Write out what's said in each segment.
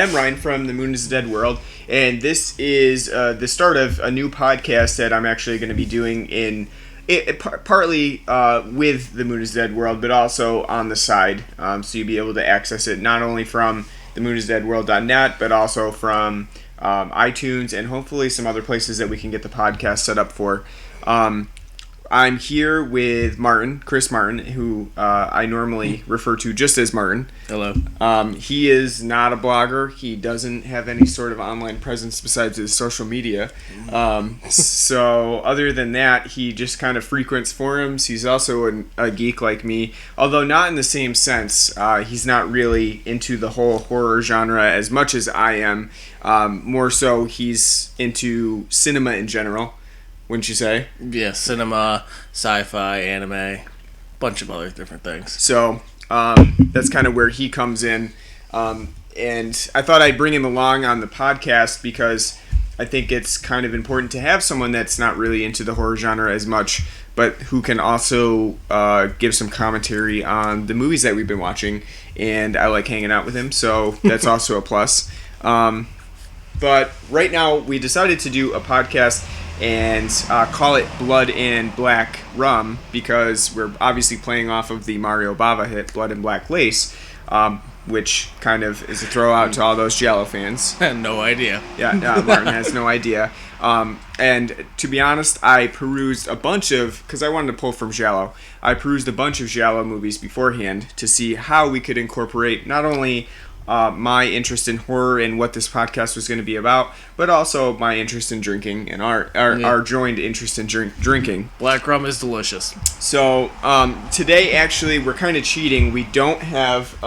I'm Ryne from The Moon is a Dead World, and this is the start of a new podcast that I'm actually going to be doing partly with The Moon is a Dead World, but also on the side, so you'll be able to access it not only from themoonisadeadworld.net, but also from iTunes and hopefully some other places that we can get the podcast set up for. I'm here with Chris Martin, who I normally refer to just as Martin. Hello. He is not a blogger. He doesn't have any sort of online presence besides his social media. So other than that, he just kind of frequents forums. He's also a geek like me, although not in the same sense. He's not really into the whole horror genre as much as I am. More so, he's into cinema in general. Wouldn't you say? Yeah, cinema, sci-fi, anime, bunch of other different things. So that's kind of where he comes in. And I thought I'd bring him along on the podcast because I think it's kind of important to have someone that's not really into the horror genre as much, but who can also give some commentary on the movies that we've been watching. And I like hanging out with him, so that's also a plus. But right now, we decided to do a podcast and call it Blood and Black Rum because we're obviously playing off of the Mario Bava hit Blood and Black Lace, which kind of is a throw out to all those Giallo fans. No idea. Yeah, Martin has no idea. And to be honest, I perused a bunch of, because I wanted to pull from Giallo, I perused a bunch of Giallo movies beforehand to see how we could incorporate not only my interest in horror and what this podcast was going to be about, but also my interest in drinking and our joined interest in drinking. Black rum is delicious. So today, actually, we're kind of cheating. We don't have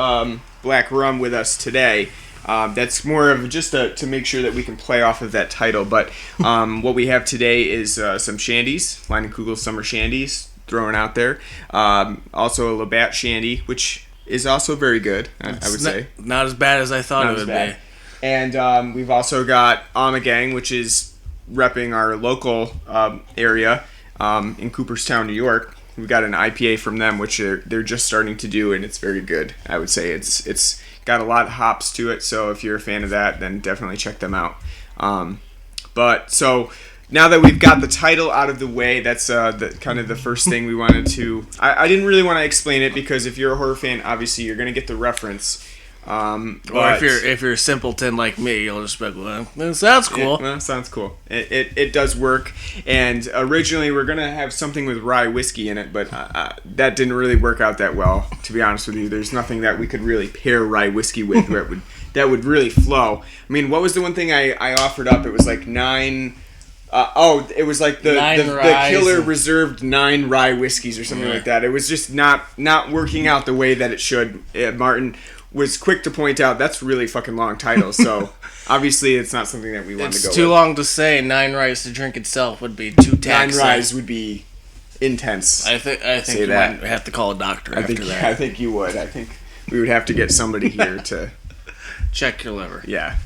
black rum with us today. That's more of just to make sure that we can play off of that title. But what we have today is some shandies, Line and Kugel's Summer Shandies, thrown out there. Also a Labatt Shandy, which is also very good, I would say. Not as bad as I thought it would be. And we've also got Amagang, which is repping our local area in Cooperstown, New York. We've got an IPA from them, which they're just starting to do, and it's very good. I would say it's got a lot of hops to it, so if you're a fan of that, then definitely check them out. So now that we've got the title out of the way, that's kind of the first thing we wanted to... I didn't really want to explain it because if you're a horror fan, obviously you're going to get the reference. Or if you're a simpleton like me, you'll just be like, well, that sounds cool. Sounds cool. It does work. And originally we're going to have something with rye whiskey in it, but that didn't really work out that well, to be honest with you. There's nothing that we could really pair rye whiskey with where that would really flow. I mean, what was the one thing I offered up? It was like 9... it was like the killer reserved 9 rye whiskeys or something like that. It was just not working out the way that it should. Martin was quick to point out that's really fucking long title, so obviously it's not something that we wanted to go with. It's too long to say. 9 ryes to drink itself would be too taxing. 9 ryes would be intense. I think you might have to call a doctor after that. I think you would. I think we would have to get somebody here to... check your liver. Yeah.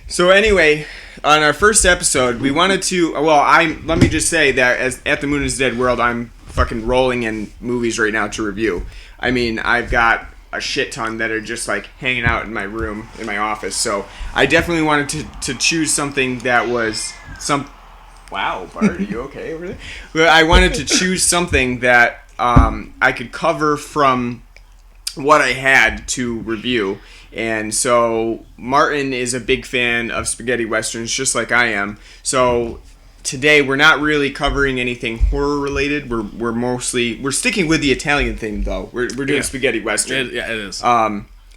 So anyway, on our first episode, we wanted to... let me just say that at The Moon is a Dead World, I'm fucking rolling in movies right now to review. I mean, I've got a shit ton that are just like hanging out in my room, in my office. So I definitely wanted to choose something that was some... Wow, Bart, are you okay over there? But I wanted to choose something that I could cover from what I had to review. And so Martin is a big fan of spaghetti westerns, just like I am. So today we're not really covering anything horror related. We're sticking with the Italian theme though. We're doing spaghetti western. It is.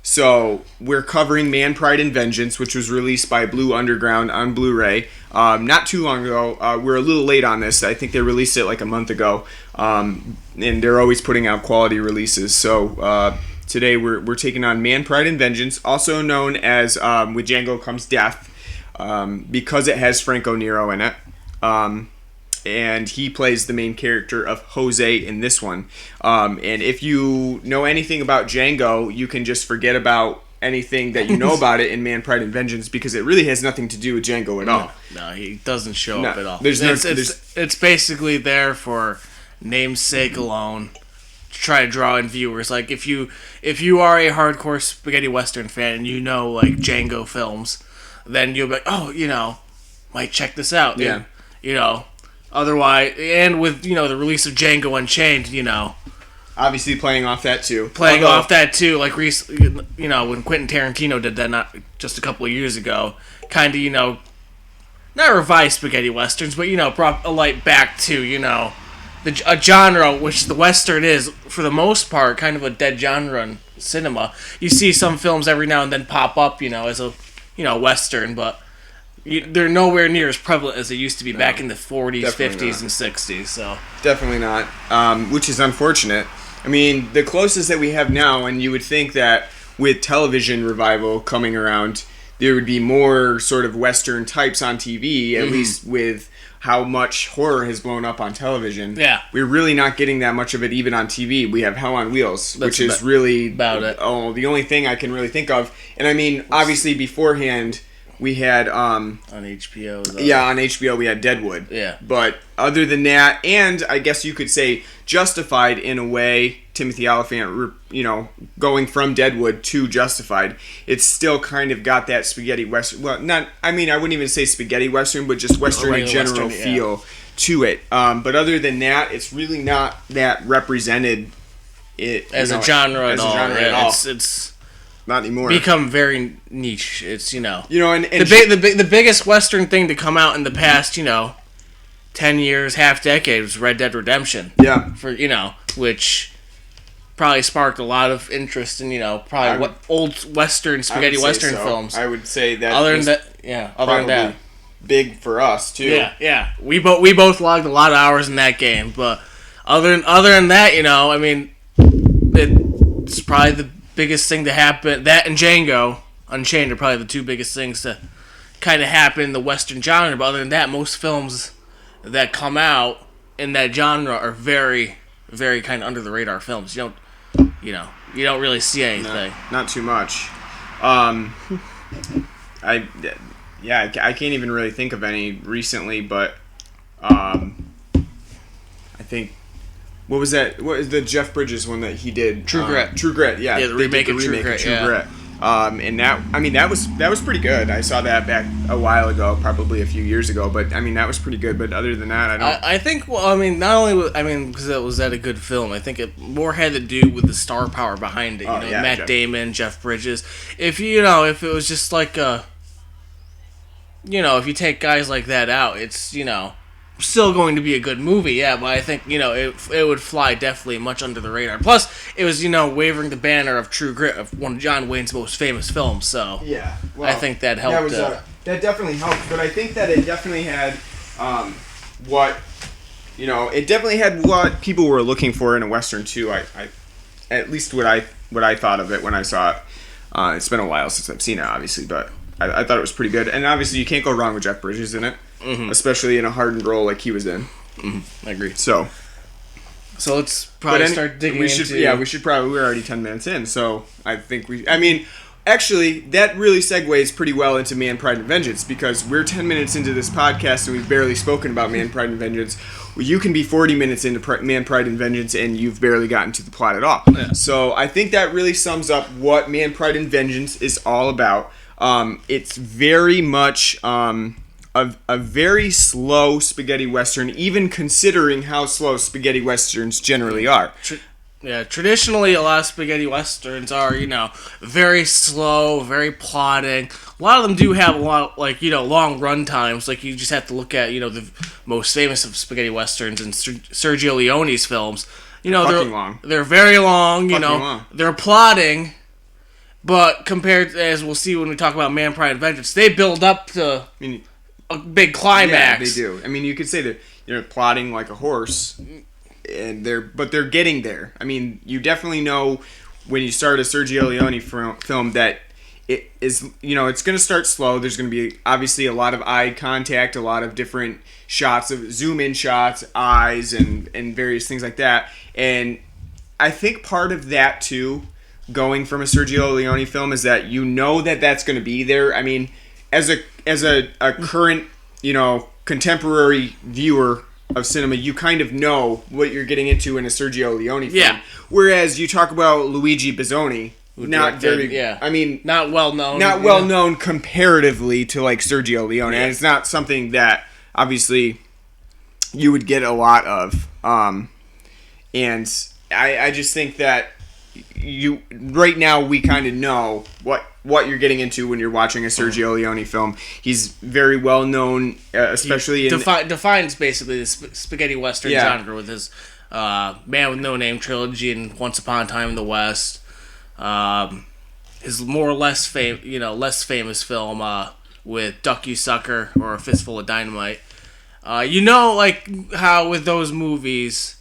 So we're covering Man, Pride, and Vengeance, which was released by Blue Underground on Blu-ray not too long ago. We're a little late on this. I think they released it like a month ago, and they're always putting out quality releases. So today we're taking on Man, Pride, and Vengeance, also known as With Django Comes Death, because it has Franco Nero in it. And he plays the main character of Jose in this one. And if you know anything about Django, you can just forget about anything that you know about it in Man, Pride, and Vengeance because it really has nothing to do with Django at all. No, he doesn't show up at all. It's basically there for namesake alone. try to draw in viewers. Like if you are a hardcore spaghetti western fan and you know like Django films, then you'll be like, oh, might check this out. Yeah. And, otherwise, and with the release of Django Unchained, obviously playing off that too. Like recently, when Quentin Tarantino did that not just a couple of years ago, kind of not revised spaghetti westerns, but brought a light back to a genre which the western is for the most part kind of a dead genre in cinema. You see some films every now and then pop up, as a western, but they're nowhere near as prevalent as they used to be back in the 40s, 50s, and 60s. So definitely not, which is unfortunate. I mean, the closest that we have now, and you would think that with television revival coming around, there would be more sort of Western types on TV, at least with how much horror has blown up on television. Yeah. We're really not getting that much of it even on TV. We have Hell on Wheels, which is really about it. Oh, the only thing I can really think of. And I mean, obviously beforehand, we had on HBO. On HBO we had Deadwood. Yeah. But other than that, and I guess you could say Justified in a way, Timothy Olyphant, going from Deadwood to Justified, it's still kind of got that spaghetti western. Well, I wouldn't even say spaghetti western, but just western in general feel to it. But other than that, it's really not that represented. As a genre at all. It's not anymore. Become very niche. It's and the biggest Western thing to come out in the past 10 years, half decade was Red Dead Redemption. Yeah. For which probably sparked a lot of interest in what old Western spaghetti Western films. I would say that. Other than that, big for us too. Yeah. We both logged a lot of hours in that game, but other than that, it's probably the biggest thing to happen. That and Django Unchained are probably the two biggest things to kind of happen in the Western genre. But other than that, most films that come out in that genre are very, very kind of under the radar films. You don't really see anything. Not too much. I can't even really think of any recently, but I think. What was that? What is the Jeff Bridges one that he did? True Grit. True Grit, yeah. Yeah, the remake of True Grit. And that was pretty good. I saw that back a while ago, probably a few years ago. But that was pretty good. But other than that, I don't. I think. Well, not only because it was that a good film. I think it more had to do with the star power behind it. Matt Damon, Jeff Bridges. If if it was just like if you take guys like that out, it's still going to be a good movie, yeah, but I think, it would fly definitely much under the radar. Plus, it was, waving the banner of True Grit, of one of John Wayne's most famous films, so yeah, I think that helped. That definitely helped, but I think that it definitely had it definitely had what people were looking for in a Western too. I at least what I thought of it when I saw it. It's been a while since I've seen it, obviously, but I thought it was pretty good. And obviously, you can't go wrong with Jeff Bridges in it. Mm-hmm. Especially in a hardened role like he was in. Mm-hmm. I agree. So let's probably start digging into... Yeah, we should probably... We're already 10 minutes in, so I think we... actually, that really segues pretty well into Man, Pride, and Vengeance, because we're 10 minutes into this podcast and we've barely spoken about Man, Pride, and Vengeance. Well, you can be 40 minutes into Man, Pride, and Vengeance and you've barely gotten to the plot at all. Yeah. So I think that really sums up what Man, Pride, and Vengeance is all about. It's very much... A very slow spaghetti western, even considering how slow spaghetti westerns generally are. Traditionally, a lot of spaghetti westerns are, very slow, very plodding. A lot of them do have a lot, long run times. Like, you just have to look at, the most famous of spaghetti westerns and Sergio Leone's films. They're very long, long. They're plodding. But compared, as we'll see when we talk about Man, Pride, and Vengeance, they build up to... a big climax. Yeah, they do. You could say they're plotting like a horse, and they're getting there. You definitely know when you start a Sergio Leone film that it is, it's going to start slow. There's going to be obviously a lot of eye contact, a lot of different shots of zoom in shots, eyes, and various things like that. And I think part of that too, going from a Sergio Leone film, is that that's going to be there. As a current, contemporary viewer of cinema, you kind of know what you're getting into in a Sergio Leone film. Yeah. Whereas you talk about Luigi Bazzoni, not well known. Not well known comparatively to like Sergio Leone, and it's not something that obviously you would get a lot of. And I just think that right now we kind of know what you're getting into when you're watching a Sergio Leone film. He's very well known, especially defines basically the spaghetti western genre with his Man with No Name trilogy and Once Upon a Time in the West. His more or less famous film with Duck You Sucker or A Fistful of Dynamite. Like how with those movies,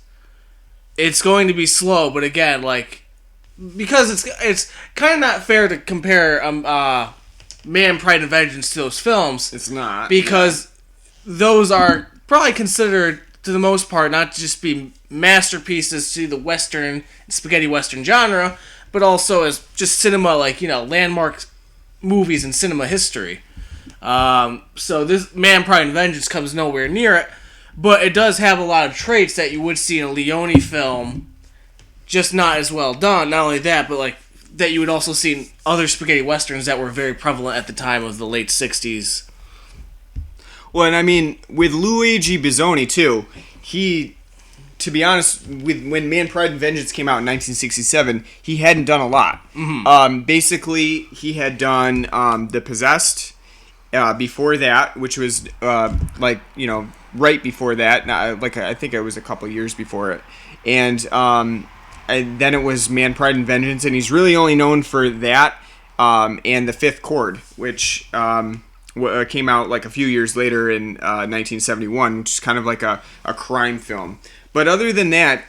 it's going to be slow, but again, like, because it's kind of not fair to compare Man, Pride, and Vengeance to those films. It's not. Because those are probably considered, to the most part, not to just be masterpieces to the Western, spaghetti Western genre, but also as just cinema, like, landmark movies in cinema history. So this Man, Pride, and Vengeance comes nowhere near it, but it does have a lot of traits that you would see in a Leone film, just not as well done. Not only that, but like that you would also see in other spaghetti westerns that were very prevalent at the time of the late 60s. Well, and I mean, with Luigi Bazzoni, too, to be honest, when Man, Pride, and Vengeance came out in 1967, he hadn't done a lot. Mm-hmm. Basically, he had done The Possessed before that, which was, right before that. I think it was a couple years before it. And then it was Man, Pride, and Vengeance, and he's really only known for that and The Fifth Chord, which came out like a few years later in 1971, which is kind of like a crime film. But other than that,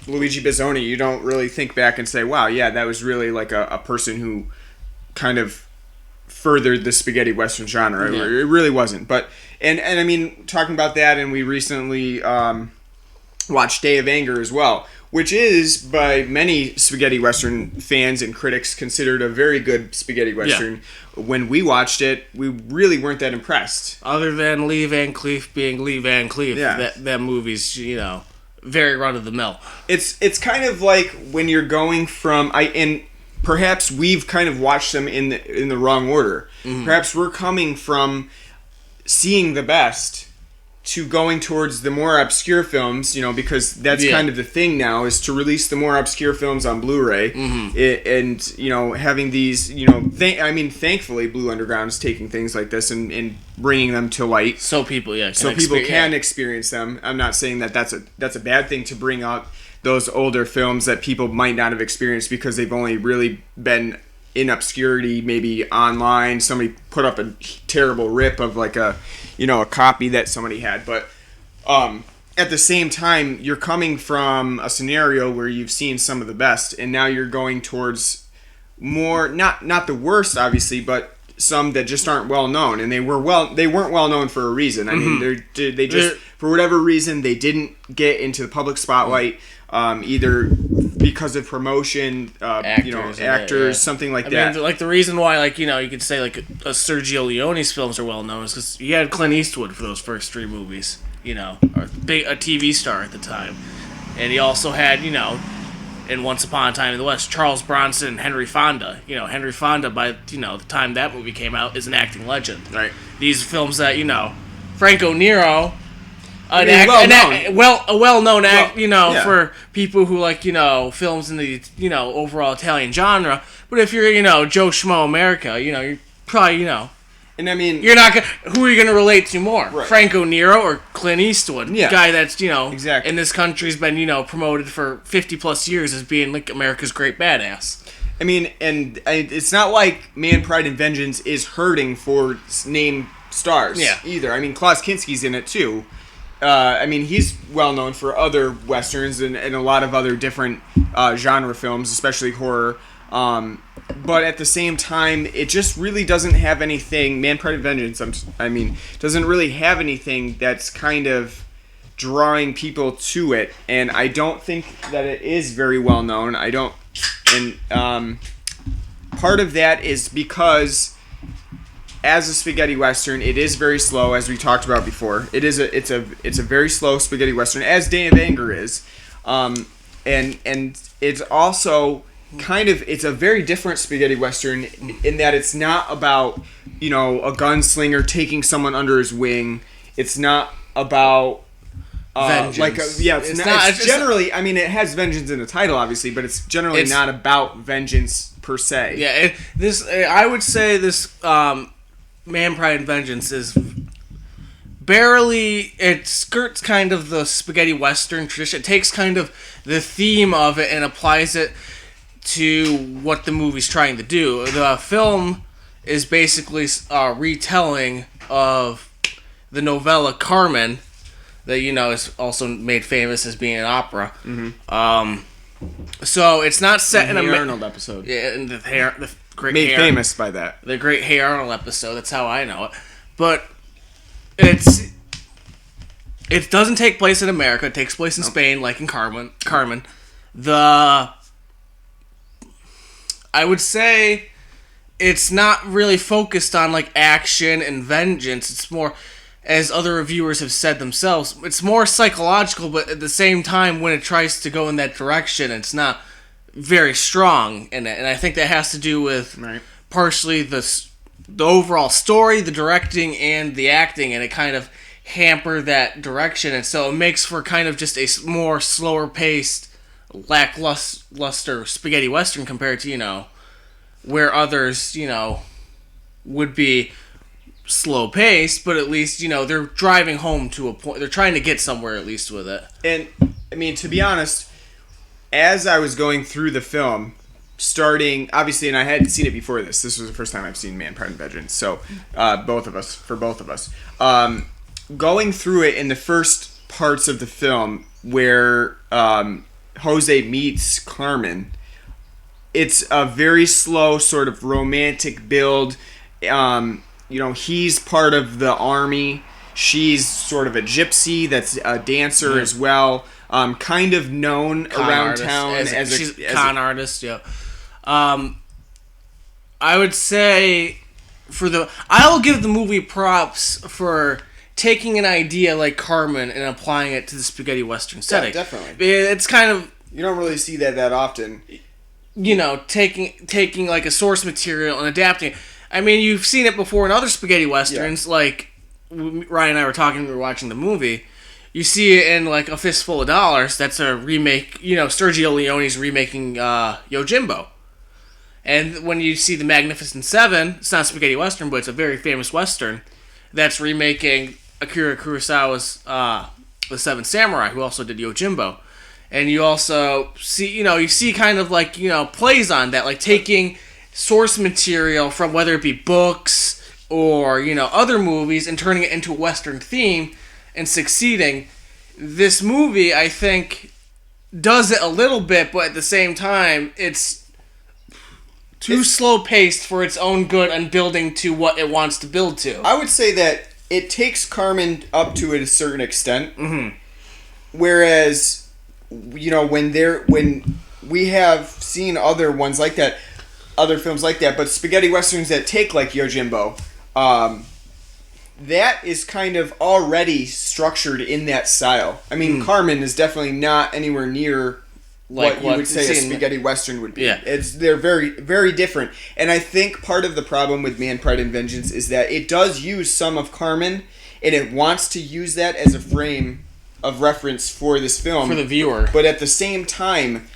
Luigi Bazzoni, you don't really think back and say, wow, yeah, that was really like a person who kind of furthered the spaghetti western genre. Yeah. It really wasn't. But and I mean, talking about that, and we recently watched Day of Anger as well, which is by many spaghetti western fans and critics considered a very good spaghetti western. Yeah. When we watched it, we really weren't that impressed. Other than Lee Van Cleef being Lee Van Cleef, that movie's very run of the mill. It's kind of like when you're going from and perhaps we've kind of watched them in the wrong order. Mm-hmm. Perhaps we're coming from seeing the best to going towards the more obscure films, because that's kind of the thing now, is to release the more obscure films on Blu-ray. Mm-hmm. And having these, thankfully Blue Underground is taking things like this and bringing them to light, so people can experience them. I'm not saying that that's a bad thing to bring out those older films that people might not have experienced because they've only really been in obscurity, maybe online. Somebody put up a terrible rip of like a copy that somebody had. But at the same time, you're coming from a scenario where you've seen some of the best, and now you're going towards more, not the worst, obviously, but some that just aren't well known, and they weren't well known for a reason. I mean, they just for whatever reason they didn't get into the public spotlight, either because of promotion, actors, something like that. Mean, like the reason why, you could say like a Sergio Leone's films are well known is because he had Clint Eastwood for those first three movies, or a TV star at the time, and he also had in Once Upon a Time in the West, Charles Bronson and Henry Fonda. Henry Fonda, by the time that movie came out, is an acting legend. Right. These films that Franco Nero, a well-known act, for people who like films in the overall Italian genre. But if you're Joe Schmo America, you're probably And I mean, you're not gonna. Who are you gonna relate to more, right. Franco Nero or Clint Eastwood? Yeah. Guy that's exactly in this country's been promoted for 50+ years as being like America's great badass. I mean, and it's not like Man, Pride, and Vengeance is hurting for name stars either. I mean, Klaus Kinski's in it too. I mean, he's well known for other westerns and a lot of other different genre films, especially horror. But at the same time, it just really doesn't have anything. Man, Pride, and Vengeance, doesn't really have anything that's kind of drawing people to it. And I don't think that it is very well known. Part of that is because as a spaghetti western, it is very slow, as we talked about before. It's a very slow spaghetti western, as Day of Anger is, and it's also it's a very different spaghetti western in that it's not about a gunslinger taking someone under his wing. It's not about vengeance. It's generally. I mean, it has vengeance in the title, obviously, but it's generally not about vengeance per se. Yeah, I would say this Man, Pride, and Vengeance is barely. It skirts kind of the spaghetti western tradition. It takes kind of the theme of it and applies it to what the movie's trying to do. The film is basically a retelling of the novella Carmen, that is also made famous as being an opera. Mm-hmm. So it's not set in a Arnold episode. Yeah, and the great made famous by that. The great Hey Arnold episode. That's how I know it. But it doesn't take place in America. It takes place in Spain, like in Carmen. I would say it's not really focused on like action and vengeance. It's more, as other reviewers have said themselves, it's more psychological, but at the same time, when it tries to go in that direction, it's not very strong in it. And I think that has to do with partially the overall story, the directing, and the acting, and it kind of hamper that direction. And so it makes for kind of just a more slower-paced, lackluster spaghetti western compared to, where others, would be slow paced, but at least, they're driving home to a point. They're trying to get somewhere at least with it. And, I mean, to be honest, as I was going through the film, starting, obviously, and I hadn't seen it before this. This was the first time I've seen Man, Pride, and Vengeance. So, for both of us. Going through it in the first parts of the film where Jose meets Carmen, it's a very slow sort of romantic build. He's part of the army. She's sort of a gypsy that's a dancer as well. Kind of known around town as a con artist. Yeah. I would say I'll give the movie props for taking an idea like Carmen and applying it to the spaghetti western setting. Yeah, definitely. It's kind of, you don't really see that often. Taking like a source material and adapting it. I mean, you've seen it before in other spaghetti westerns, like Ryan and I were talking when we were watching the movie. You see it in like A Fistful of Dollars. That's a remake, Sergio Leone's remaking Yojimbo. And when you see The Magnificent Seven, it's not a spaghetti western, but it's a very famous western that's remaking Akira Kurosawa's The Seven Samurai, who also did Yojimbo. And you also see, you see kind of like, plays on that, like taking source material from whether it be books or, other movies and turning it into a western theme and succeeding. This movie, I think, does it a little bit, but at the same time, it's too slow-paced for its own good and building to what it wants to build to. I would say that it takes Carmen up to a certain extent, whereas, when we have seen other ones like that, other films like that, but spaghetti westerns that take like Yojimbo, that is kind of already structured in that style. I mean, Carmen is definitely not anywhere near what you would say a spaghetti western would be. Yeah. They're very, very different. And I think part of the problem with Man, Pride, and Vengeance is that it does use some of Carmen, and it wants to use that as a frame of reference for this film. For the viewer. But at the same time,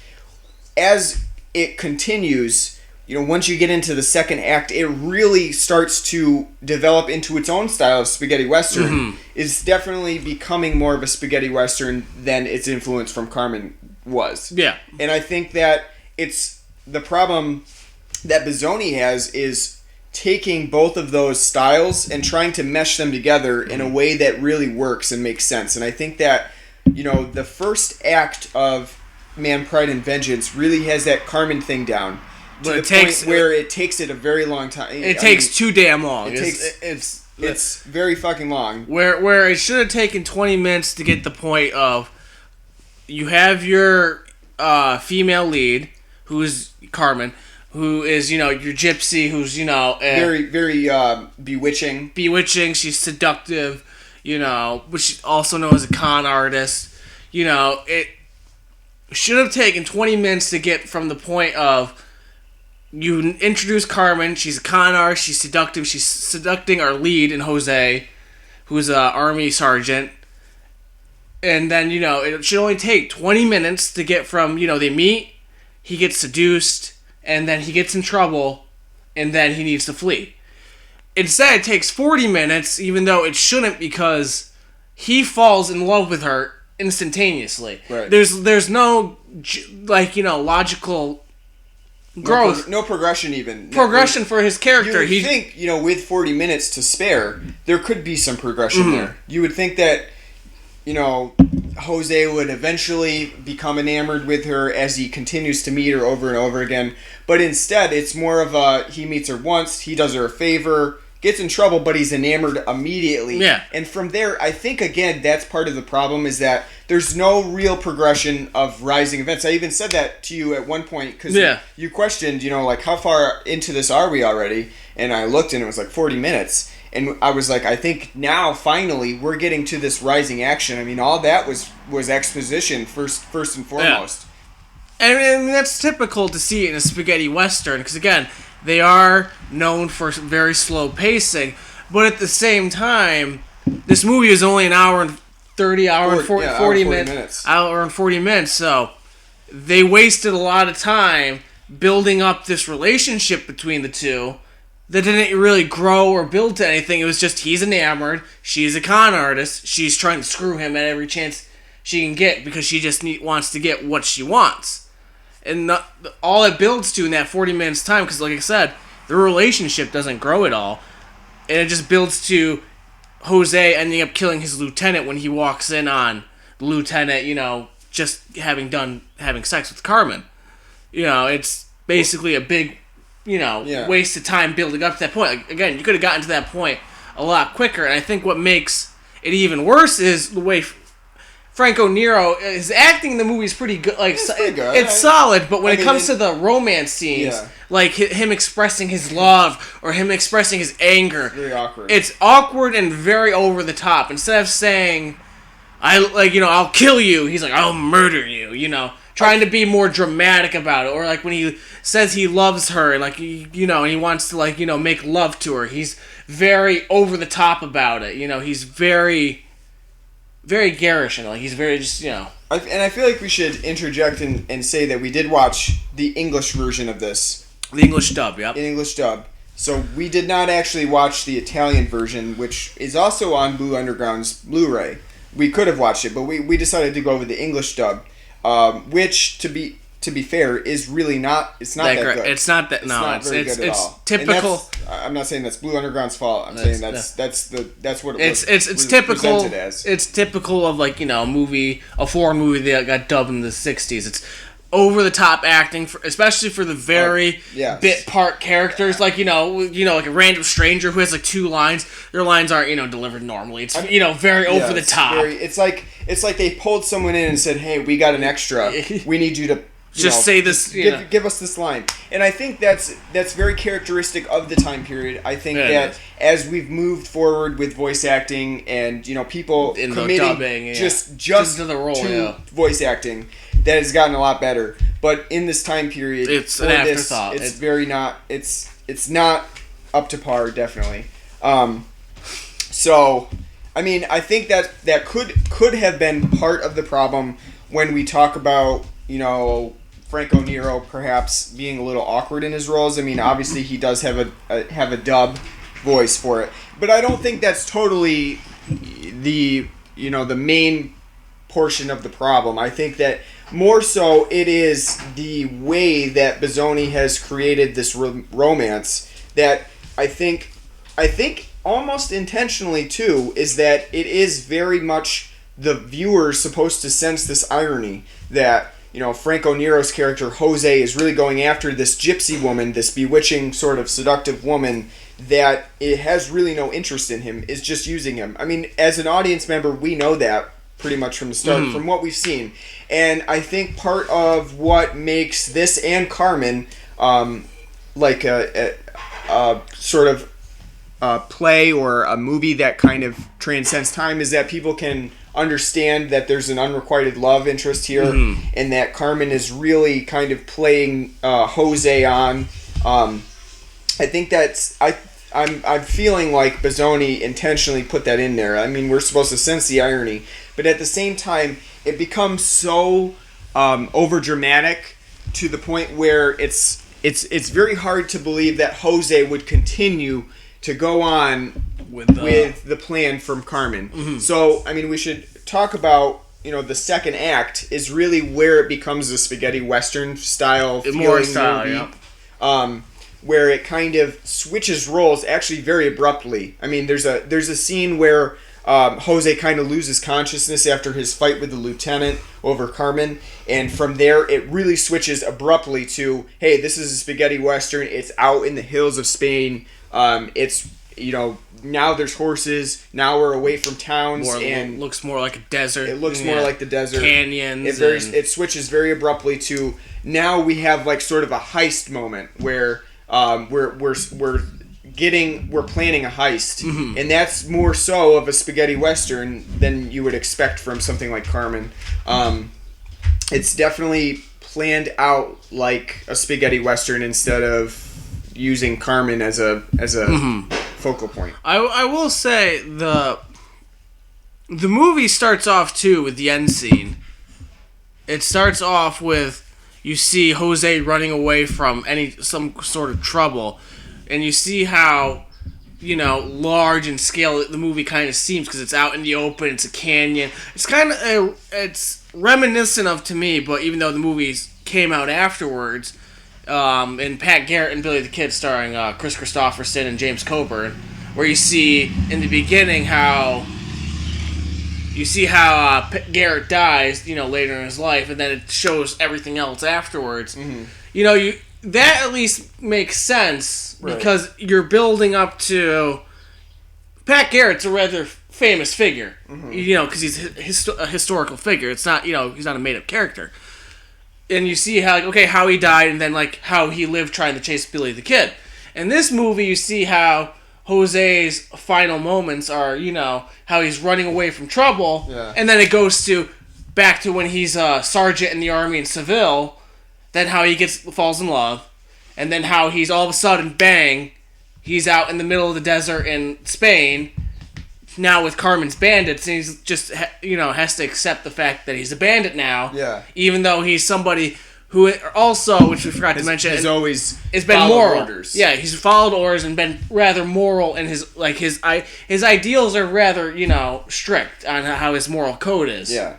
as it continues, once you get into the second act, it really starts to develop into its own style of spaghetti western. It's definitely becoming more of a spaghetti western than its influence from Carmen was. Yeah. And I think that it's the problem that Bizzoni has is taking both of those styles and trying to mesh them together in a way that really works and makes sense. And I think that, the first act of Man, Pride, and Vengeance really has that Carmen thing down. But it takes it a very long time. It takes too damn long. It's very fucking long. Where it should have taken 20 minutes to get the point of, you have your female lead, who's Carmen, who is, your gypsy, who's, very, very bewitching. Bewitching. She's seductive, which is also known as a con artist. It should have taken 20 minutes to get from the point of you introduce Carmen. She's a con artist. She's seductive. She's seducting our lead in Jose, who's an army sergeant. And then, it should only take 20 minutes to get from, they meet, he gets seduced, and then he gets in trouble, and then he needs to flee. Instead, it takes 40 minutes, even though it shouldn't, because he falls in love with her instantaneously. Right. There's no, logical growth. No progression even. Progression for his character. You would think, with 40 minutes to spare, there could be some progression there. You would think that, Jose would eventually become enamored with her as he continues to meet her over and over again. But instead, it's more of he meets her once, he does her a favor, gets in trouble, but he's enamored immediately. Yeah. And from there, I think, again, that's part of the problem, is that there's no real progression of rising events. I even said that to you at one point, because you questioned, how far into this are we already? And I looked, and it was 40 minutes. And I was like, I think now, finally, we're getting to this rising action. I mean, all that was exposition, first and foremost. Yeah. And that's typical to see in a spaghetti western, because, again, they are known for very slow pacing. But at the same time, this movie is only an hour and 40 minutes. Hour and 40 minutes. So they wasted a lot of time building up this relationship between the two that didn't really grow or build to anything. It was just he's enamored, she's a con artist, she's trying to screw him at every chance she can get because she just wants to get what she wants. And all it builds to in that 40 minutes time, because like I said, the relationship doesn't grow at all. And it just builds to Jose ending up killing his lieutenant when he walks in on the lieutenant, just having sex with Carmen. It's basically a big waste of time building up to that point. Again, you could have gotten to that point a lot quicker, and I think what makes it even worse is the way Franco Nero, his acting in the movie is pretty good. It's solid, but when it comes to the romance scenes, like him expressing his love or him expressing his anger, it's very awkward. It's awkward and very over the top. Instead of saying, I'll kill you, he's like, I'll murder you, trying to be more dramatic about it. Or like when he says he loves her and and he wants to make love to her, he's very over the top about it. He's very, very garish and he's very just And I feel like we should interject and say that we did watch the English version of this. The English dub, yep. In English dub. So we did not actually watch the Italian version, which is also on Blue Underground's Blu-ray. We could have watched it, but we decided to go with the English dub. Which, to be fair, is really not. It's not that good. It's not that. It's typical. I'm not saying that's Blue Underground's fault. I'm saying that's what it's typical. Presented as. It's typical of a foreign movie that got dubbed in the '60s. It's over the top acting, especially for the very bit part characters, like like a random stranger who has two lines. Their lines aren't delivered normally. It's very over the top. It's like they pulled someone in and said, "Hey, we got an extra. We need you to say this. Give us this line." And I think that's very characteristic of the time period. I think that as we've moved forward with voice acting and people committing dubbing, just to the role, voice acting, that has gotten a lot better. But in this time period, it's an afterthought. It's very not. It's not up to par, definitely. So, I mean, I think that could have been part of the problem when we talk about Franco Nero perhaps being a little awkward in his roles. I mean, obviously he does have a dub voice for it, but I don't think that's totally the main portion of the problem. I think that more so it is the way that Bazzoni has created this romance that I think almost intentionally too is that it is very much the viewer supposed to sense this irony that Franco Nero's character Jose is really going after this gypsy woman, this bewitching sort of seductive woman that it has really no interest in him, is just using him. I mean, as an audience member, we know that pretty much from the start, from what we've seen. And I think part of what makes this and Carmen like a sort of play or a movie that kind of transcends time is that people can understand that there's an unrequited love interest here, and that Carmen is really kind of playing Jose on. I think that's I'm feeling like Bazzoni intentionally put that in there. I mean, we're supposed to sense the irony, but at the same time, it becomes so over dramatic to the point where it's very hard to believe that Jose would continue to go on with the plan from Carmen. So, I mean, we should talk about, the second act is really where it becomes a spaghetti western style feeling movie. Yeah. Where it kind of switches roles actually very abruptly. I mean, there's a scene where Jose kind of loses consciousness after his fight with the lieutenant over Carmen, and from there it really switches abruptly to, hey, this is a spaghetti western. It's out in the hills of Spain. It's now there's horses. Now we're away from towns, and looks more like a desert. It looks more like the desert. Canyons. It switches very abruptly to now we have like sort of a heist moment where we're planning a heist, and that's more so of a spaghetti western than you would expect from something like Carmen. It's definitely planned out like a spaghetti western instead of using Carmen as a focal point. I will say the movie starts off too with the end scene. It starts off with you see Jose running away from some sort of trouble, and you see how large in scale the movie kind of seems because it's out in the open. It's a canyon. It's kind of it's reminiscent of, to me, but even though the movies came out afterwards, and Pat Garrett and Billy the Kid starring Chris Christopherson and James Coburn, where you see in the beginning how Garrett dies, later in his life, and then it shows everything else afterwards. That at least makes sense, right? Because you're building up to Pat Garrett's a rather famous figure, because he's a historical figure. It's not, he's not a made-up character. And you see how he died, and then how he lived trying to chase Billy the Kid. In this movie, you see how Jose's final moments are, how he's running away from trouble, and then it goes back to when he's a sergeant in the army in Seville, then how he falls in love, and then how he's all of a sudden, bang, he's out in the middle of the desert in Spain, now with Carmen's bandits, and he's just, has to accept the fact that he's a bandit now, even though he's somebody who also, which we forgot to mention, has always been moral. Orders. Yeah, he's followed orders and been rather moral in his his ideals are rather strict on how his moral code is. Yeah.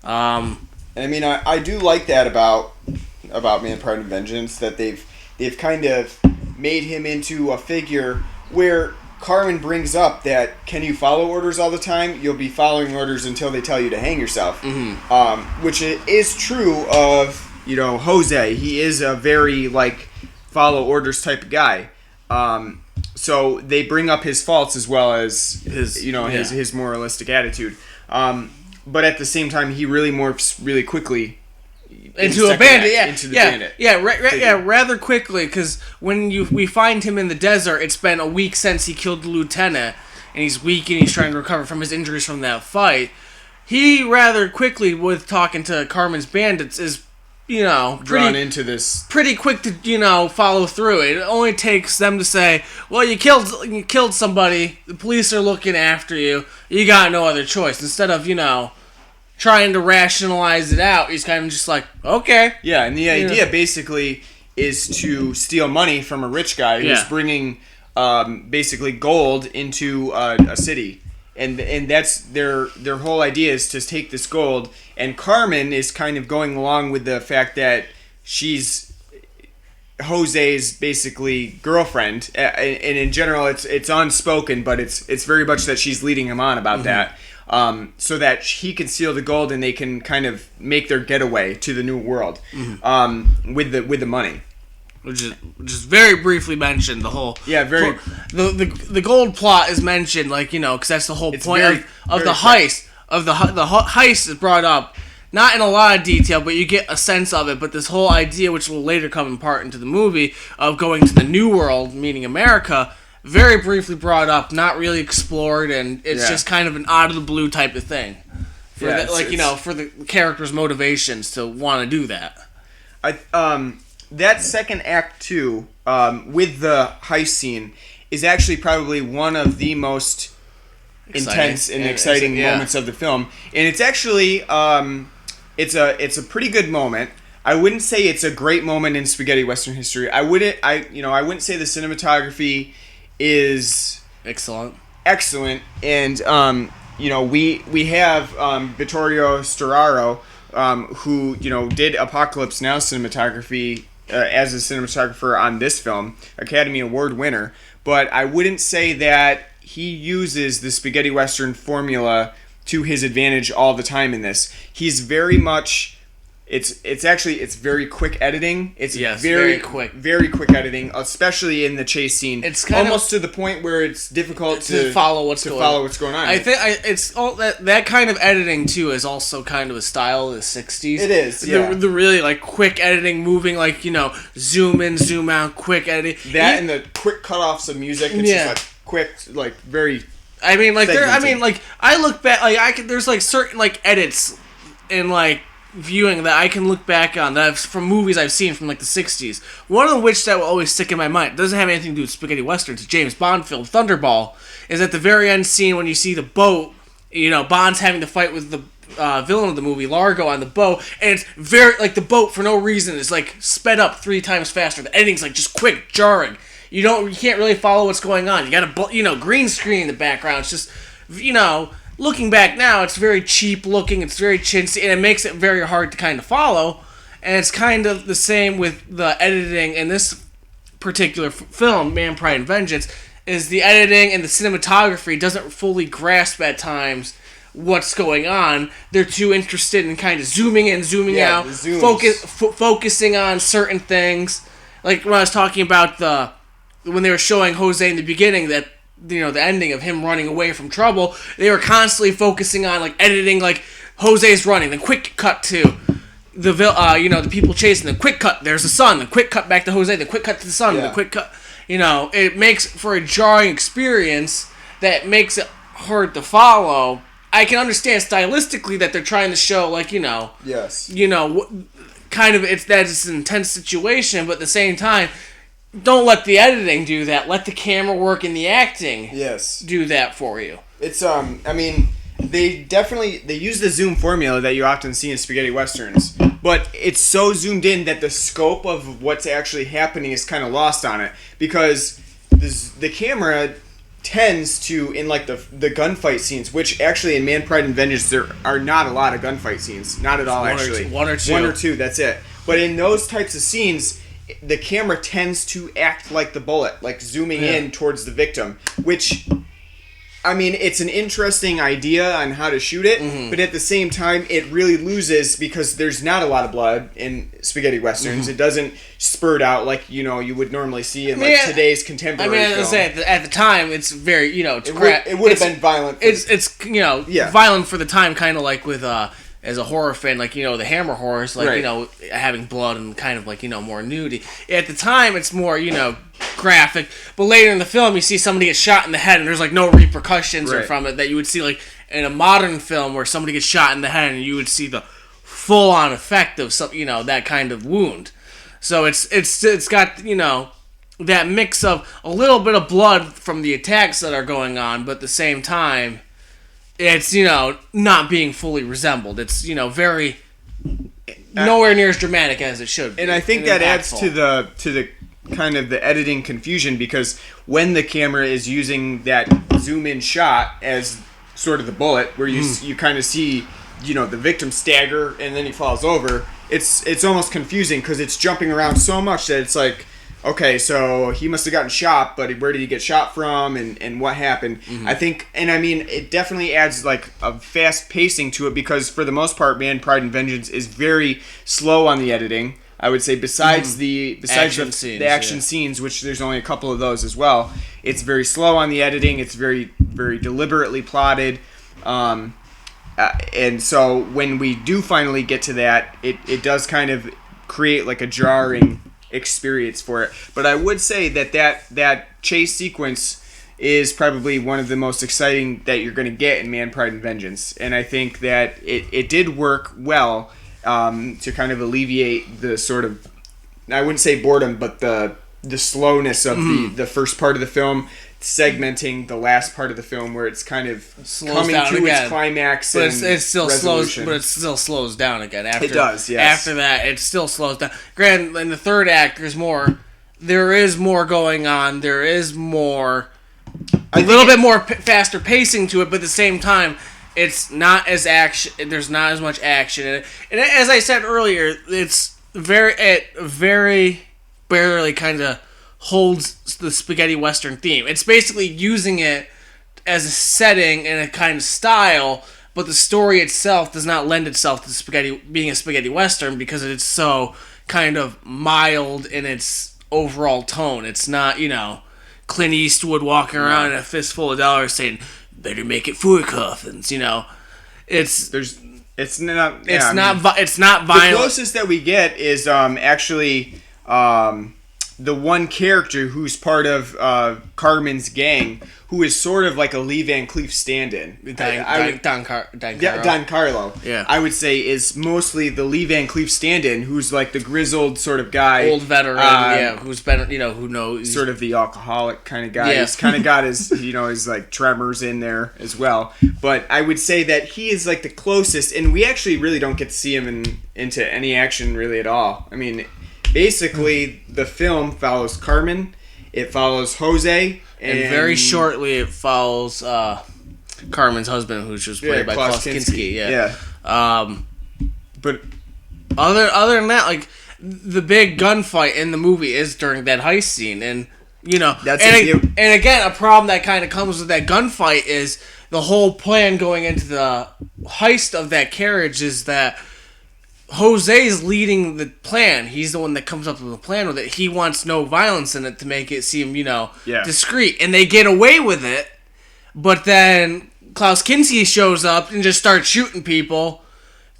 And I mean, I do like that about Man, Pride, and Vengeance, that they've kind of made him into a figure where Carmen brings up that, can you follow orders all the time? You'll be following orders until they tell you to hang yourself. Which is true of Jose. He is a very follow orders type of guy. So they bring up his faults as well as his moralistic attitude. But at the same time, he really morphs really quickly into a bandit. Bandit. Rather quickly, because when we find him in the desert, it's been a week since he killed the lieutenant, and he's weak and he's trying to recover from his injuries from that fight. He rather quickly, with talking to Carmen's bandits, is drawn into this, pretty quick to follow through. It only takes them to say, "Well, you killed somebody. The police are looking after you. You got no other choice." Instead of trying to rationalize it out, he's kind of just like, "Okay." Yeah, and the idea basically is to steal money from a rich guy who's bringing basically gold into a city. And that's their whole idea, is to take this gold. And Carmen is kind of going along with the fact that she's Jose's basically girlfriend. And in general, it's unspoken, but it's very much that she's leading him on about that, so that he can steal the gold and they can kind of make their getaway to the new world with the money. Which is very briefly mentioned. The whole the gold plot is mentioned, because that's the whole point of the heist. The heist is brought up not in a lot of detail, but you get a sense of it. But this whole idea, which will later come in part into the movie, of going to the New World, meaning America, very briefly brought up, not really explored, and it's just kind of an out of the blue type of thing. For for the character's motivations to want to do that. That second act too, with the heist scene, is actually probably one of the most intense and exciting moments of the film, and it's actually it's a pretty good moment. I wouldn't say it's a great moment in spaghetti western history. I wouldn't say the cinematography is excellent, and we have Vittorio Storaro, who did Apocalypse Now cinematography as a cinematographer on this film, Academy Award winner. But I wouldn't say that he uses the spaghetti western formula to his advantage all the time in this. He's very much... It's very quick editing. It's very quick editing, especially in the chase scene. It's kind almost to the point where it's difficult to follow what's going on. I think it's all that kind of editing too is also kind of a style of the '60s. It is. The really like quick editing, moving zoom in, zoom out, quick editing. And the quick cutoffs of music. It's just like quick, like very. I look back, there's like certain like edits in like viewing that I can look back on from movies I've seen from like the 60s. One of which that will always stick in my mind, doesn't have anything to do with spaghetti westerns, it's a James Bond film, Thunderball, is at the very end scene when you see the boat, Bond's having to fight with the villain of the movie, Largo, on the boat, and it's very, like, the boat for no reason is like sped up 3 times faster. The editing's like just quick, jarring. You can't really follow what's going on. You got a green screen in the background. It's just, looking back now, it's very cheap looking, it's very chintzy, and it makes it very hard to kind of follow. And it's kind of the same with the editing in this particular film, Man, Pride, and Vengeance, is the editing and the cinematography doesn't fully grasp at times what's going on. They're too interested in kind of zooming in, zooming out, focusing on certain things. Like when I was talking about when they were showing Jose in the beginning, that the ending of him running away from trouble, they were constantly focusing on like editing, like Jose's running, then quick cut to the people chasing, then quick cut, there's the sun, then quick cut back to Jose, then quick cut to the sun, then quick cut, it makes for a jarring experience that makes it hard to follow. I can understand stylistically that they're trying to show kind of it's an intense situation, but at the same time, don't let the editing do that. Let the camera work and the acting do that for you. It's they use the zoom formula that you often see in spaghetti westerns, but it's so zoomed in that the scope of what's actually happening is kind of lost on it, because the camera tends to, in like the gunfight scenes, which actually in Man, Pride, and Vengeance there are not a lot of gunfight scenes, not at all. One or two, that's it. But in those types of scenes, the camera tends to act like the bullet, like zooming in towards the victim, which, it's an interesting idea on how to shoot it, but at the same time, it really loses because there's not a lot of blood in spaghetti westerns. It doesn't spurt out like, you would normally see in today's contemporary film. At the time, it's very, it would have been violent. It's violent for the time, kind of like with, as a horror fan, like, the Hammer horrors, like, having blood and kind of like, more nudity. At the time, it's more, graphic. But later in the film, you see somebody get shot in the head and there's like no repercussions from it that you would see like in a modern film where somebody gets shot in the head and you would see the full-on effect of some, that kind of wound. So it's got, that mix of a little bit of blood from the attacks that are going on, but at the same time, it's, not being fully resembled. It's, very nowhere near as dramatic as it should be. And I think that adds to the kind of the editing confusion, because when the camera is using that zoom in shot as sort of the bullet, where you kind of see, the victim stagger and then he falls over, it's almost confusing because it's jumping around so much that it's like, okay, so he must have gotten shot, but where did he get shot from, and what happened? I think, it definitely adds like a fast pacing to it, because for the most part, Man, Pride, and Vengeance is very slow on the editing. I would say besides the action scenes, which there's only a couple of those as well. It's very slow on the editing. It's very, very deliberately plotted. And so when we do finally get to that, it does kind of create like a jarring experience for it. But I would say that chase sequence is probably one of the most exciting that you're going to get in Man, Pride, and Vengeance. And I think that it did work well to kind of alleviate the sort of, I wouldn't say boredom, but the slowness of the first part of the film, segmenting the last part of the film where it's kind of coming to its climax. But and it still resolution. slows down again. After, it does, yes. After that, it still slows down. Granted, in the third act, there is more going on. There is a little bit more faster pacing to it, but at the same time, it's not as action. There's not as much action in it. And as I said earlier, it very barely kind of holds the spaghetti western theme. It's basically using it as a setting and a kind of style, but the story itself does not lend itself to being a spaghetti western because it's so kind of mild in its overall tone. It's not, Clint Eastwood walking around in a fistful of dollars saying, "Better make it 4 coffins." It's not violent. The closest that we get is actually the one character who's part of Carmen's gang, who is sort of like a Lee Van Cleef stand-in. Don Carlo. Don Carlo. Yeah. I would say is mostly the Lee Van Cleef stand-in, who's like the grizzled sort of guy. Old veteran, who's been, who knows. Sort of the alcoholic kind of guy. Yeah. He's kind of got his, his like tremors in there as well. But I would say that he is like the closest, and we actually really don't get to see him into any action really at all. I mean, basically, the film follows Carmen, it follows Jose, and very shortly it follows Carmen's husband, who's just played by Klaus Kinski. Yeah. But other than that, like the big gunfight in the movie is during that heist scene, and and again, a problem that kind of comes with that gunfight is the whole plan going into the heist of that carriage is that Jose's leading the plan. He's the one that comes up with a plan with it. He wants no violence in it to make it seem, discreet. And they get away with it, but then Klaus Kinski shows up and just starts shooting people.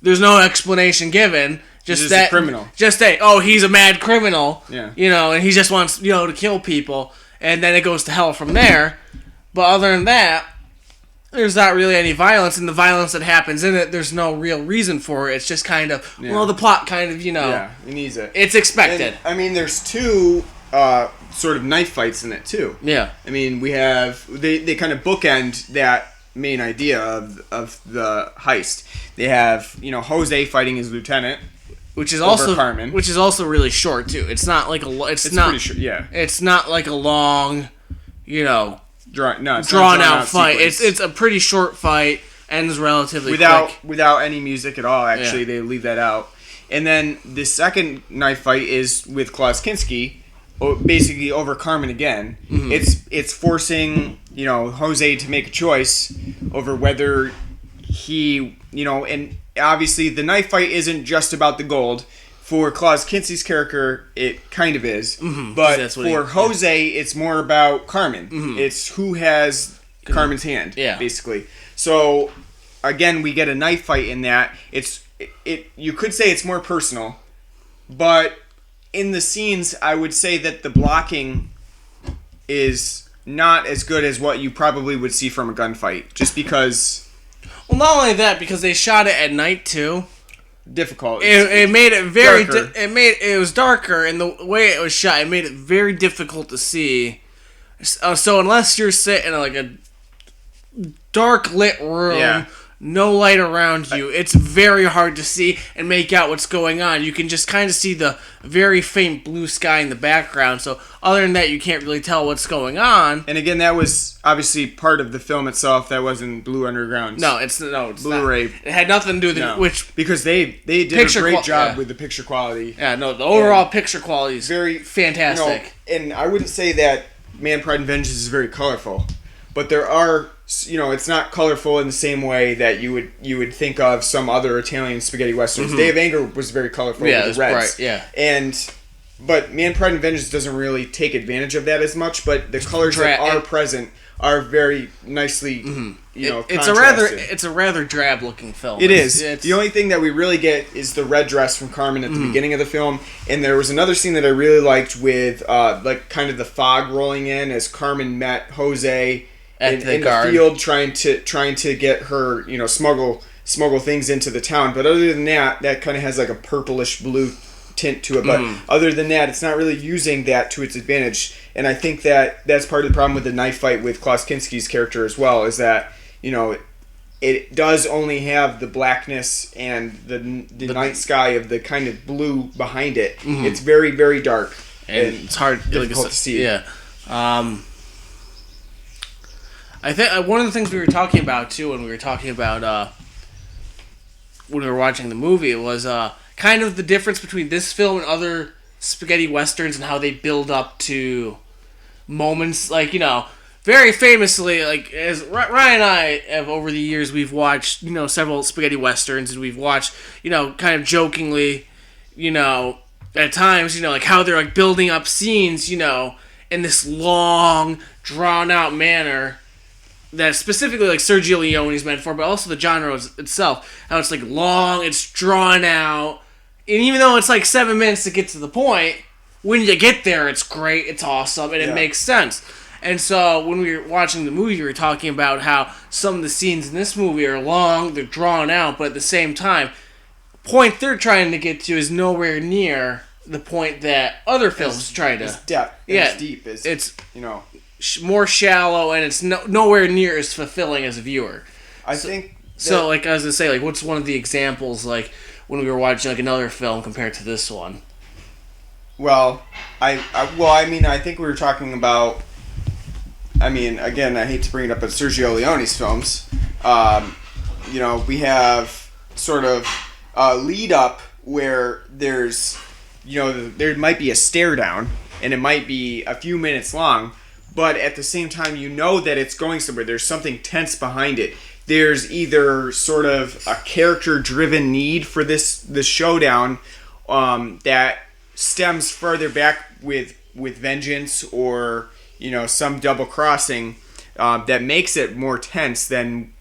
There's no explanation given. Just a criminal. Just he's a mad criminal. Yeah. And he just wants, to kill people. And then it goes to hell from there. But other than that, there's not really any violence, and the violence that happens in it, there's no real reason for it. It's just kind of, the plot kind of, Yeah, it needs it. It's expected. And, there's 2 sort of knife fights in it, too. Yeah. We have... They kind of bookend that main idea of the heist. They have, Jose fighting his lieutenant, which is also Carmen. Which is also really short, too. It's not like it's not pretty short, yeah. It's not like a long, drawn out fight. Sequence. It's a pretty short fight, ends relatively quick. Without any music at all. Actually, they leave that out. And then the second knife fight is with Klaus Kinski, basically over Carmen again. Mm-hmm. It's forcing Jose to make a choice over whether he and obviously the knife fight isn't just about the gold. For Klaus Kinski's character, it kind of is. Mm-hmm, but for Jose, it's more about Carmen. Mm-hmm. It's who has Carmen's hand, basically. So, again, we get a knife fight in that. You could say it's more personal, but in the scenes, I would say that the blocking is not as good as what you probably would see from a gunfight, just because... Well, not only that, because they shot it at night, too. Difficult. It made it very. It was darker, and the way it was shot, it made it very difficult to see. So unless you're sitting in like a dark lit room, no light around you, it's very hard to see and make out what's going on. You can just kind of see the very faint blue sky in the background. So other than that, you can't really tell what's going on. And again, that was obviously part of the film itself. That wasn't Blue Underground. No, it's Blu-ray. Not. It had nothing to do with because they did a great job with the picture quality. Yeah, no, the overall picture quality is very fantastic. And I wouldn't say that Man, Pride, and Vengeance is very colorful, but there are. It's not colorful in the same way that you would think of some other Italian spaghetti westerns. Mm-hmm. Day of Anger was very colorful with the reds. Bright, yeah. And but Man, Pride, and Vengeance doesn't really take advantage of that as much. But the colors that are present are very nicely, contrasted. It's a rather drab looking film. It is. The only thing that we really get is the red dress from Carmen at the beginning of the film, and there was another scene that I really liked with like kind of the fog rolling in as Carmen met Jose in the field trying to get her smuggle things into the town. But other than that kind of has like a purplish blue tint to it. But other than that, it's not really using that to its advantage. And I think that that's part of the problem with the knife fight with Klaus Kinski's character as well, is that it does only have the blackness and the night sky of the kind of blue behind it. It's very, very dark. And it's hard difficult to see. Yeah. I think one of the things we were talking about too when we were talking about when we were watching the movie was kind of the difference between this film and other spaghetti westerns and how they build up to moments like very famously, like as Ryan and I have over the years, we've watched several spaghetti westerns, and we've watched kind of jokingly at times like how they're like building up scenes in this long drawn out manner that specifically like Sergio Leone's meant for, but also the genre itself, how it's like long, it's drawn out, and even though it's like 7 minutes to get to the point, when you get there, it's great, it's awesome, and it makes sense. And so when we were watching the movie, we were talking about how some of the scenes in this movie are long, they're drawn out, but at the same time, point they're trying to get to is nowhere near the point that other films try to. It's depth. It's deep. It's more shallow, and it's nowhere near as fulfilling as a viewer. I think. So, like I was gonna say, like, what's one of the examples, like when we were watching like another film compared to this one? Well, I think we were talking about. Again, I hate to bring it up, but Sergio Leone's films. We have sort of a lead up where there's, there might be a stare down, and it might be a few minutes long, but at the same time, that it's going somewhere. There's something tense behind it. There's either sort of a character-driven need for this showdown that stems further back with vengeance or some double crossing that makes it more tense than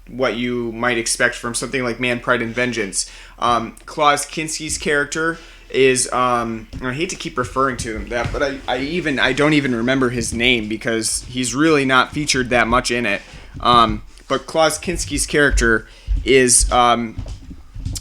what you might expect from something like Man, Pride, and Vengeance. Klaus Kinski's character is I hate to keep referring to him that, but I don't even remember his name because he's really not featured that much in it. But Klaus Kinski's character is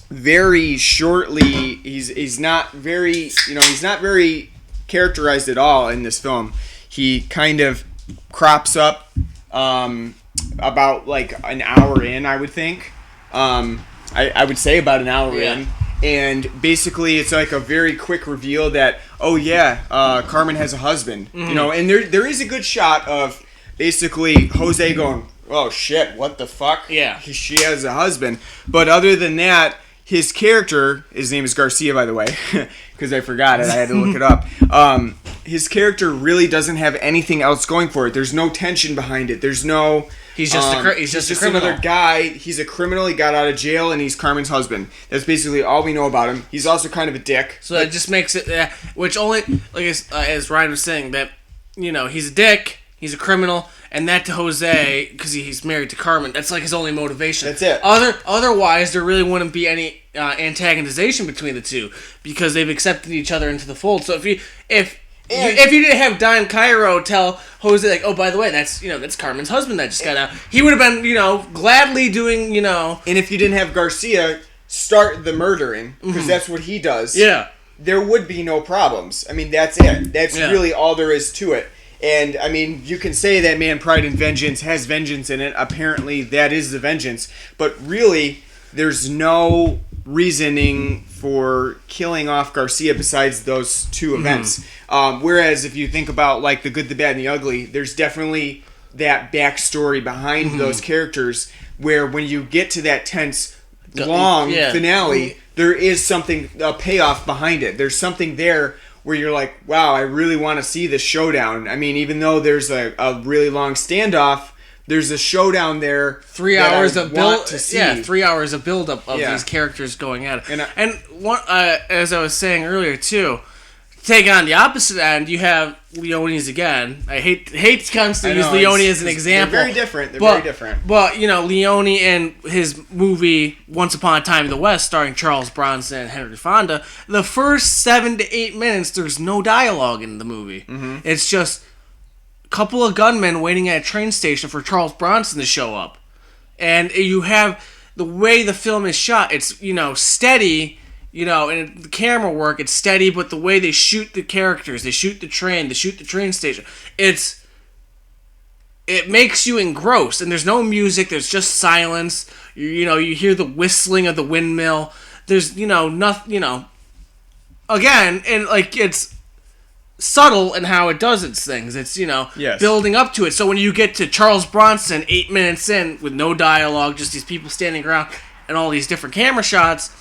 very shortly. He's not very characterized at all in this film. He kind of crops up about like an hour in, I would think. I would say about an hour in. And basically it's like a very quick reveal that, Carmen has a husband. And there is a good shot of basically Jose going, oh shit, what the fuck? Yeah. She has a husband. But other than that, his character, his name is Garcia, by the way, because I forgot it. I had to look it up. His character really doesn't have anything else going for it. There's no tension behind it. There's no... He's just a criminal. Another guy. He's a criminal. He got out of jail, and he's Carmen's husband. That's basically all we know about him. He's also kind of a dick. So that just makes it... which only... Like as Ryan was saying, that, he's a dick, he's a criminal, and that to Jose, because he's married to Carmen, that's like his only motivation. That's it. Otherwise, there really wouldn't be any antagonization between the two, because they've accepted each other into the fold. So if you didn't have Don Cairo tell Jose, like, oh, by the way, that's Carmen's husband that just got out, he would have been, gladly doing, And if you didn't have Garcia start the murdering, because that's what he does, there would be no problems. That's it. That's really all there is to it. And, you can say that Man, Pride, and Vengeance has vengeance in it. Apparently, that is the vengeance. But really, there's no reasoning for killing off Garcia besides those two events. Whereas, if you think about, like, The Good, the Bad, and the Ugly, there's definitely that backstory behind those characters where when you get to that tense, long finale, there is a payoff behind it. There's something there where you're like, wow, I really want to see this showdown. Even though there's a really long standoff, there's a showdown there. 3 hours of build. 3 hours of build up of these characters going at it. And as I was saying earlier too, take on the opposite end, you have Leone's again. I hate to constantly use Leone as an example. They're very different. Very different. But, Leone in his movie Once Upon a Time in the West, starring Charles Bronson and Henry Fonda, the first 7 to 8 minutes, there's no dialogue in the movie. Mm-hmm. It's just a couple of gunmen waiting at a train station for Charles Bronson to show up. And you have the way the film is shot, it's, steady. And the camera work, it's steady, but the way they shoot the characters, they shoot the train station, it makes you engrossed, and there's no music, there's just silence, you hear the whistling of the windmill, there's, nothing, again, and, it's subtle in how it does its things, it's, yes. building up to it, so when you get to Charles Bronson 8 minutes in, with no dialogue, just these people standing around, and all these different camera shots,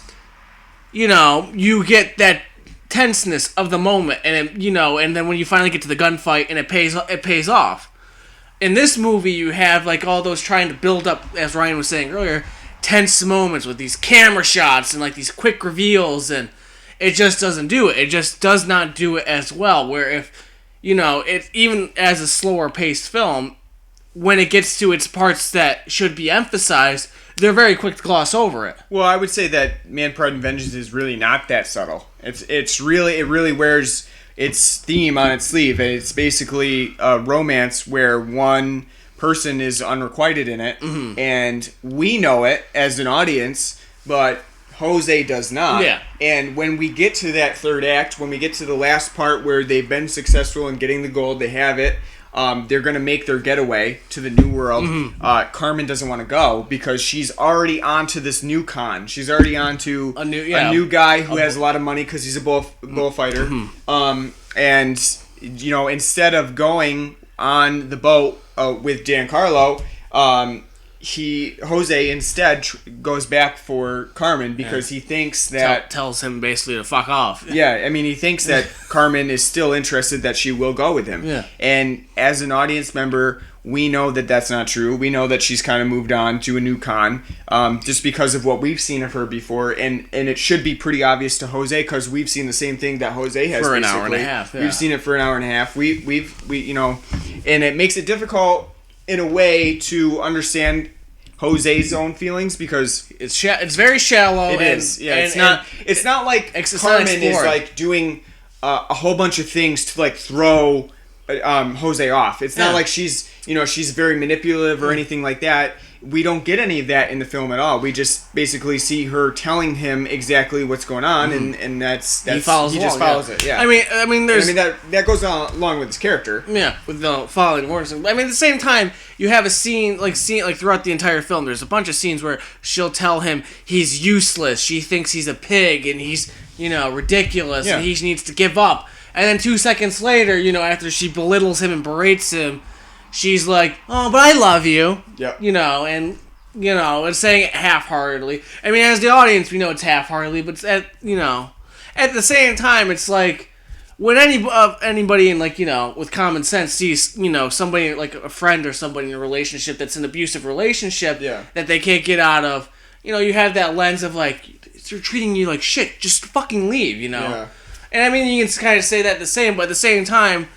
you get that tenseness of the moment, and and then when you finally get to the gunfight, and it pays off. In this movie, you have all those trying to build up, as Ryan was saying earlier, tense moments with these camera shots and these quick reveals, and it just doesn't do it. It just does not do it as well. Where if it's even as a slower paced film, when it gets to its parts that should be emphasized, they're very quick to gloss over it. Well, I would say that Man, Pride, and Vengeance is really not that subtle. It really wears its theme on its sleeve, and it's basically a romance where one person is unrequited in it, mm-hmm. and we know it as an audience, but Jose does not. Yeah. And when we get to that third act, when we get to the last part where they've been successful in getting the gold, they have it. They're going to make their getaway to the New World. Mm-hmm. Carmen doesn't want to go because she's already onto this new con. She's already onto a new guy who has a lot of money because he's a bullfighter. Mm-hmm. And, instead of going on the boat with Giancarlo, Jose instead goes back for Carmen because he thinks that... Tells him basically to fuck off. Yeah, he thinks that Carmen is still interested, that she will go with him. Yeah. And as an audience member, we know that that's not true. We know that she's kind of moved on to a new con just because of what we've seen of her before. And it should be pretty obvious to Jose because we've seen the same thing that Jose has for an hour and a half. Yeah. We've seen it for an hour and a half. And it makes it difficult in a way to understand Jose's own feelings because it's very shallow. It is. Yeah, it's not like Carmen is doing a whole bunch of things to throw Jose off. It's not like she's very manipulative or anything like that. We don't get any of that in the film at all. We just basically see her telling him exactly what's going on, and that's he just follows it. Yeah. That goes along with his character. Yeah, with the following orders. At the same time, you have a scene throughout the entire film. There's a bunch of scenes where she'll tell him he's useless. She thinks he's a pig and he's ridiculous and he needs to give up. And then 2 seconds later, after she belittles him and berates him, she's like, "Oh, but I love you." Yeah. And saying it half-heartedly. As the audience, we know it's half-heartedly, but it's at the same time, it's like when anybody in with common sense sees somebody like a friend or somebody in a relationship that's an abusive relationship that they can't get out of, you have that lens of they're treating you like shit, just fucking leave, Yeah. And you can kind of say that but at the same time,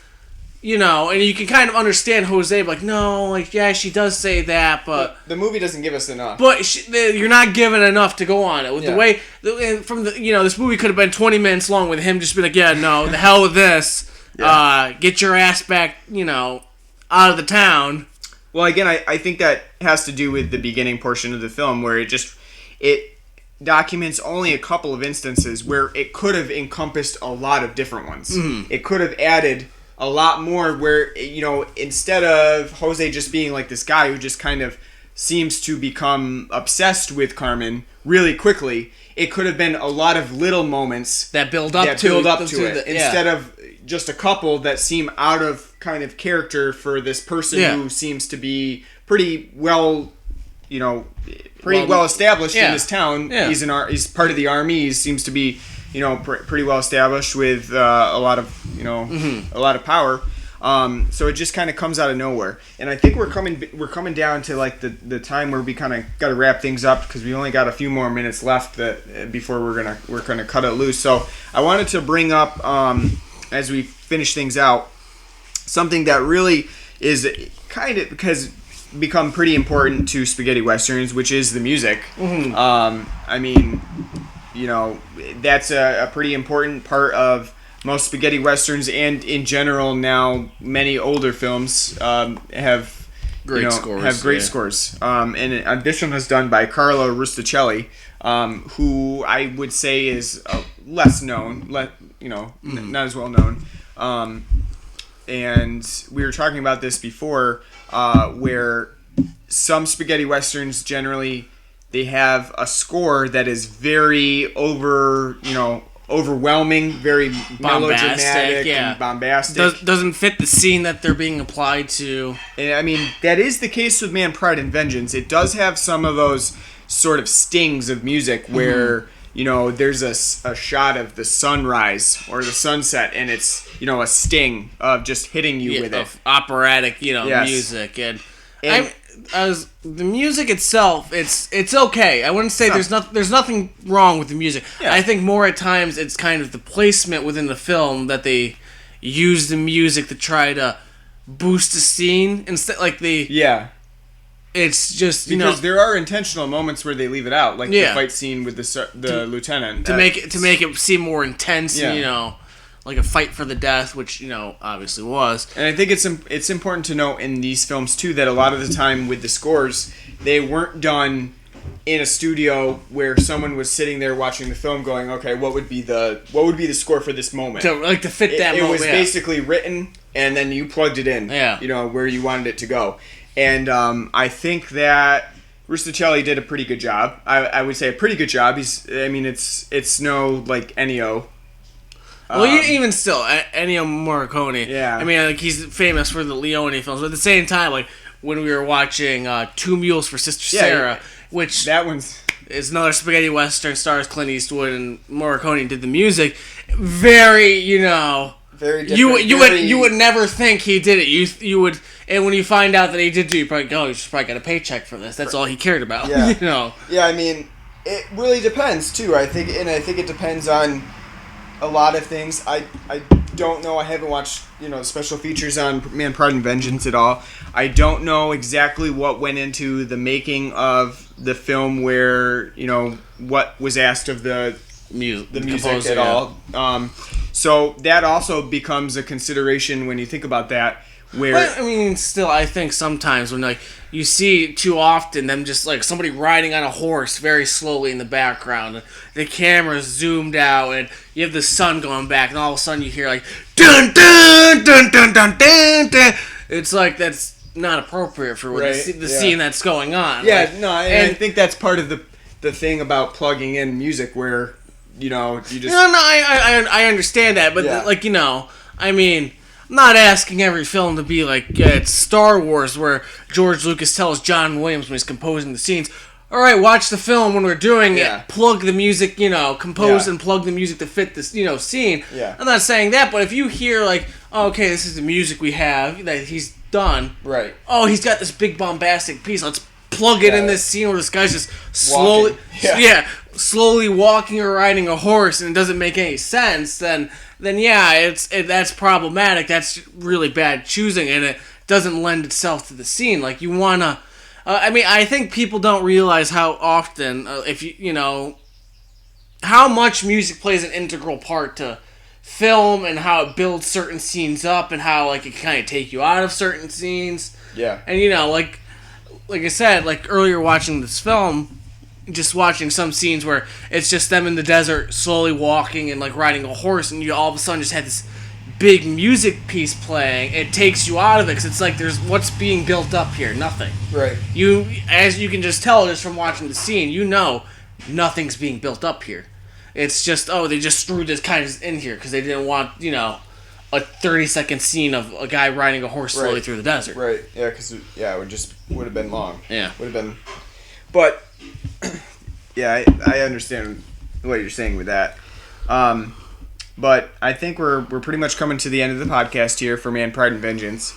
and you can kind of understand Jose, she does say that, but the movie doesn't give us enough. But you're not given enough to go on it. With the way, this movie could have been 20 minutes long with him just being like, yeah, no, the hell with this. Yeah. Get your ass back, out of the town. Well, again, I think that has to do with the beginning portion of the film where it documents only a couple of instances where it could have encompassed a lot of different ones. Mm-hmm. It could have added a lot more where, instead of Jose just being like this guy who just kind of seems to become obsessed with Carmen really quickly, it could have been a lot of little moments that build up to it instead of just a couple that seem out of kind of character for this person who seems to be pretty well established in this town. Yeah. He's part of the army. He seems to be pretty well established with a lot of power. So it just kind of comes out of nowhere. And I think we're coming down to the time where we kind of got to wrap things up because we only got a few more minutes left before we're gonna cut it loose. So I wanted to bring up as we finish things out, something that really is kind of because become pretty important to spaghetti westerns, which is the music. I mean, you know, that's a pretty important part of most spaghetti westerns, and in general now many older films have great scores. And this one was done by Carlo Rusticelli, who I would say is less known, not as well known. And we were talking about this before, where some spaghetti westerns generally they have a score that is very overwhelming, very melodramatic and bombastic. Doesn't fit the scene that they're being applied to. And I mean, that is the case with Man, Pride, and Vengeance. It does have some of those sort of stings of music where, there's a shot of the sunrise or the sunset, and it's, a sting of just hitting you with it. Of operatic, music. And the music itself, it's okay. I wouldn't say there's nothing wrong with the music. Yeah. I think more at times it's kind of the placement within the film that they use the music to try to boost the scene instead. It's just because there are intentional moments where they leave it out, like the fight scene with the lieutenant to make it seem more intense. And, like a fight for the death, which obviously was. And I think it's important to note in these films too that a lot of the time with the scores, they weren't done in a studio where someone was sitting there watching the film, going, "Okay, what would be the score for this moment?" To fit that moment. It was basically written, and then you plugged it in. Yeah. Where you wanted it to go. And I think that Rusticelli did a pretty good job. I would say a pretty good job. It's no like Ennio. Well, even still, Ennio Morricone. Yeah. I mean, like he's famous for the Leone films, but at the same time, like when we were watching Two Mules for Sister Sarah, which that one's is another spaghetti western, stars Clint Eastwood, and Morricone did the music. Very, very different. You would never think he did it. You would, and when you find out that he did do, you probably go, he's probably got a paycheck for this. That's all he cared about. Yeah. Yeah, I mean, it really depends too. I think it depends on a lot of things. I don't know. I haven't watched special features on Man, Pride, and Vengeance at all. I don't know exactly what went into the making of the film, where what was asked of the music at all. So that also becomes a consideration when you think about that. But, I mean, still, I think sometimes when you see too often them just like somebody riding on a horse very slowly in the background, the camera's zoomed out, and you have the sun going back, and all of a sudden you hear like dun dun dun dun dun dun dun. It's like that's not appropriate for the scene that's going on. Yeah, I think that's part of the thing about plugging in music where you just. I understand that, but I mean. I'm not asking every film to be like it's Star Wars, where George Lucas tells John Williams when he's composing the scenes, all right, watch the film when we're doing it, plug the music, compose and plug the music to fit this, scene. Yeah. I'm not saying that, but if you hear like, oh, okay, this is the music we have that he's done. Right. Oh, he's got this big bombastic piece. Let's plug it in this scene where this guy's just slowly, slowly walking or riding a horse, and it doesn't make any sense. Then that's problematic. That's really bad choosing, and it doesn't lend itself to the scene. Like you wanna, I think people don't realize how often, how much music plays an integral part to film, and how it builds certain scenes up, and how like it can kind of take you out of certain scenes. Yeah. And like I said, like earlier watching this film. Just watching some scenes where it's just them in the desert slowly walking and like riding a horse, and you all of a sudden just had this big music piece playing. It takes you out of it because it's like there's what's being built up here, nothing. Right. As you can just tell just from watching the scene, nothing's being built up here. It's just they just threw this kind of in here because they didn't want a 30-second scene of a guy riding a horse slowly through the desert. Right. Yeah, because it would have been long. Yeah. Would have been, but. Yeah, I understand what you're saying with that. But I think we're pretty much coming to the end of the podcast here for Man, Pride, and Vengeance.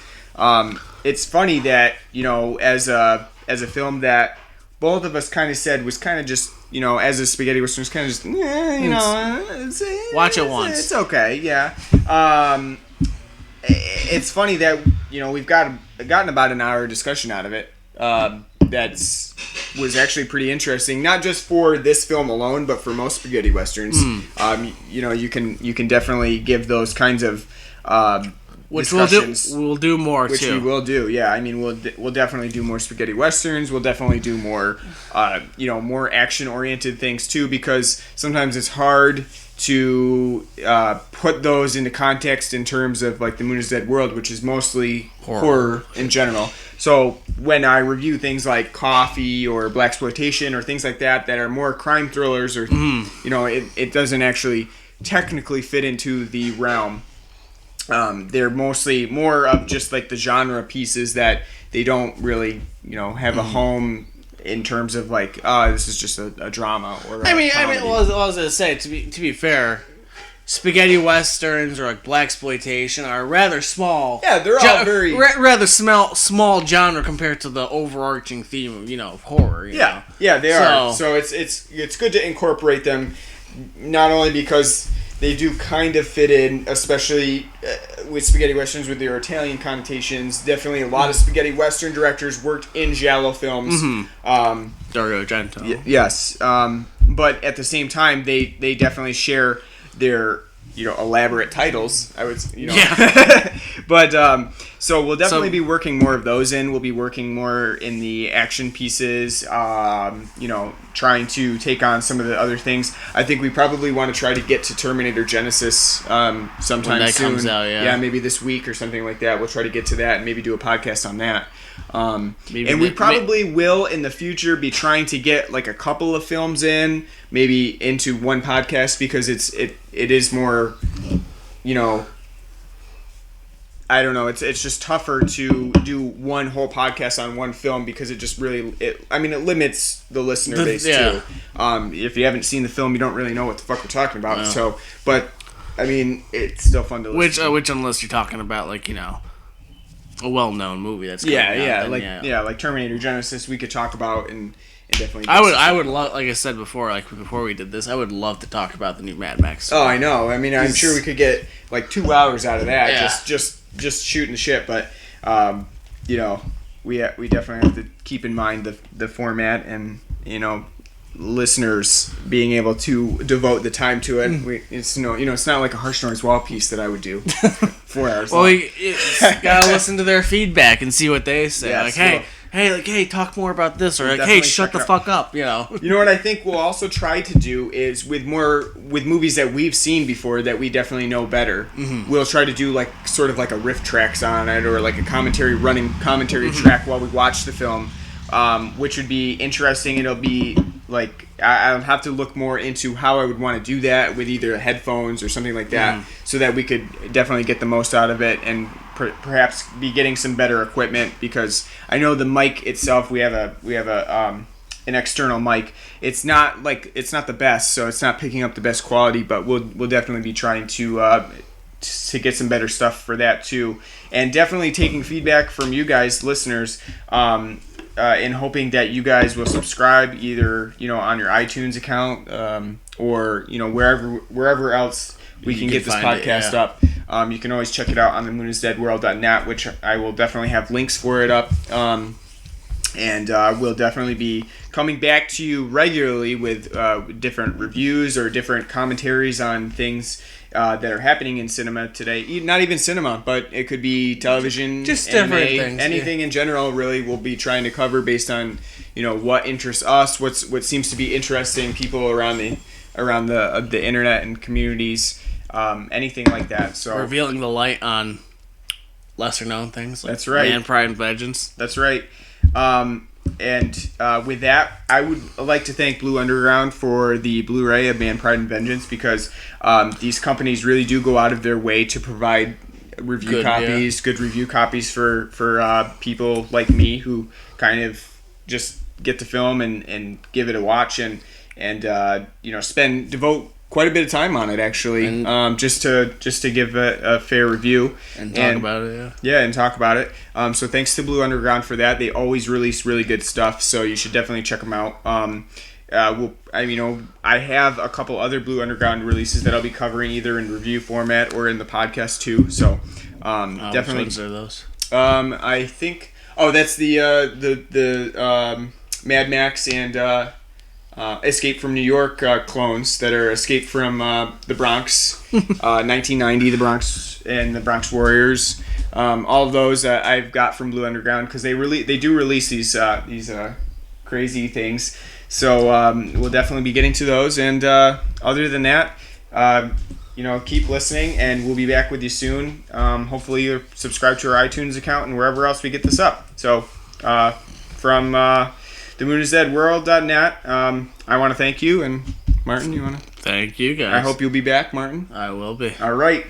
It's funny that, as a film that both of us kind of said was kind of just as a spaghetti western, it's kind of just, watch it once. It's okay, yeah. It's funny that we've gotten about an hour discussion out of it. Was actually pretty interesting, not just for this film alone, but for most spaghetti westerns. You can definitely give those kinds of which discussions, we'll do more which too. we will do. Yeah, I mean we'll definitely do more spaghetti westerns. We'll definitely do more more action oriented things too, because sometimes it's hard to put those into context in terms of like The Moon is Dead World, which is mostly horror in general. So when I review things like Coffee or Blaxploitation or things like that are more crime thrillers, or it doesn't actually technically fit into the realm. They're mostly more of just like the genre pieces that they don't really have a home in terms of like, this is just a drama or a comedy. Well, I was gonna say, to be fair, spaghetti westerns or like blaxploitation are rather small. Yeah, they're all very rather small genre compared to the overarching theme of horror. You know? Yeah, they are. So it's good to incorporate them, not only because they do kind of fit in, especially with spaghetti westerns with their Italian connotations. Definitely a lot of spaghetti western directors worked in giallo films. Dario Argento. Yes. But at the same time, they definitely share their elaborate titles. I would Yeah. But so we'll definitely be working more of those in. We'll be working more in the action pieces. Trying to take on some of the other things. I think we probably want to try to get to Terminator Genesis sometime when that soon. Comes out, yeah. Yeah, maybe this week or something like that. We'll try to get to that and maybe do a podcast on that. We probably will in the future be trying to get like a couple of films in, maybe into one podcast, because it is more, I don't know. It's just tougher to do one whole podcast on one film, because it just really it limits the listener base too. If you haven't seen the film, you don't really know what the fuck we're talking about. No. So, but I mean, it's still fun to listen. Which unless you're talking about like a well-known movie that's coming out, like Terminator Genesis, we could talk about and definitely. I would love, like I said before, like before we did this, I would love to talk about the new Mad Max. Oh, I know. I mean, I'm sure we could get like 2 hours out of that. Yeah. Just shooting the shit, but we definitely have to keep in mind the format and listeners being able to devote the time to it. It's not like a Harsh Noise Wall piece that I would do 4 hours. Well, you gotta listen to their feedback and see what they say. Yes, hey, talk more about this, or like, hey, shut the fuck up. You know what I think we'll also try to do is with movies that we've seen before that we definitely know better. We'll try to do like sort of like a riff tracks on it, or like a running commentary track while we watch the film, which would be interesting. It'll be like I'll have to look more into how I would want to do that with either headphones or something like that, so that we could definitely get the most out of it and perhaps be getting some better equipment, because I know the mic itself, we have an external mic. It's not the best, so it's not picking up the best quality, but we'll definitely be trying to get some better stuff for that too, and definitely taking feedback from you guys, listeners, in hoping that you guys will subscribe either on your iTunes account or wherever else we can get this podcast up. You can always check it out on themoonIsDeadWorld.net, which I will definitely have links for it up. And we'll definitely be coming back to you regularly with different reviews or different commentaries on things that are happening in cinema today. Not even cinema, but it could be television, just anime, different things, anything in general. Really, we'll be trying to cover based on what interests us, what seems to be interesting people around the internet and communities. Anything like that. So revealing the light on lesser known things. Like that's right. Man, Pride, and Vengeance. That's right. And with that, I would like to thank Blue Underground for the Blu-ray of Man, Pride, and Vengeance, because these companies really do go out of their way to provide good review copies for people like me who kind of just get the film and give it a watch and devote quite a bit of time on it, actually, just to give a fair review and talk about it. And talk about it. So thanks to Blue Underground for that. They always release really good stuff, so you should definitely check them out. I have a couple other Blue Underground releases that I'll be covering either in review format or in the podcast too. So definitely. Which ones are those? I think. Oh, that's the Mad Max and Escape from New York clones that are Escape from the Bronx, 1990, the Bronx and the Bronx Warriors. All of those I've got from Blue Underground because they do release these crazy things. So we'll definitely be getting to those. And other than that, keep listening, and we'll be back with you soon. Hopefully you're subscribed to our iTunes account and wherever else we get this up. So from themoonizdeadworld.net, I want to thank you. And Martin, you want to? Thank you, guys. I hope you'll be back, Martin. I will be. All right.